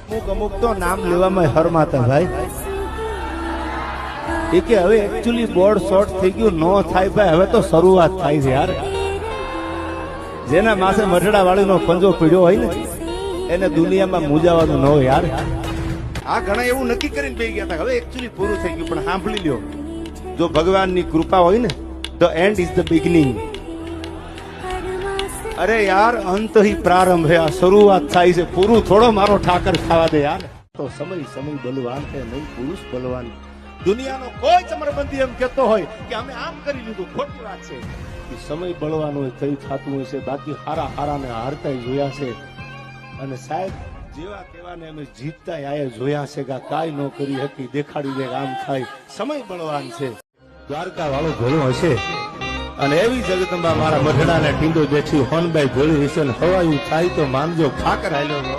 અમુક તો નામ લેવામાં હરમાતા ભાઈ એ કે હવે એકચ્યુઅલી બોર્ડ શોર્ટ થઈ ગયું નો થાય ભાઈ, હવે તો શરૂઆત થાય છે યાર. જેના માથે મઢડા વાળીનો પંજો પીડ્યો હોય ને એને દુનિયામાં મૂજાવાનું ન હોય યાર. આ ઘણા એવું નક્કી કરીને બેસી ગયા હતા હવે એકચ્યુઅલી પૂરું થઈ ગયું, પણ સાંભળી લ્યો, જો ભગવાનની કૃપા હોય ને the and is the beginning. અરે યાર અંત ही પ્રારંભ है, આ શરૂઆત થાય છે, પૂરું થોડો મારો ઠાકર ખાવા દે યાર. તો સમય બલવાન છે નહીં પુરુષ બલવાન. દુનિયાનો કોઈ ચમરબંધી એમ કહેતો હોય કે અમે આમ કરી લીધું, ખોટી વાત છે. સમય બળવાનો હોય થઈ થતું હોય છે, બાકી હારા ને હારતા જોયા છે. અને સાહેબ જેવા તેવાને અમે જીતતા આયે જોયા છે કે કાંઈ ન કરી હતી, દેખાડી દે આમ થાય. સમય બળવાન છે. દ્વારકા વાળો ભેળો હશે અને એવી જગદંબા મારા મઢડા ને ટીંડો બેઠી હોનબાઈ ભેળી હશે ને હવાયું થાય તો માનજો ઠાકર હાલ્યો.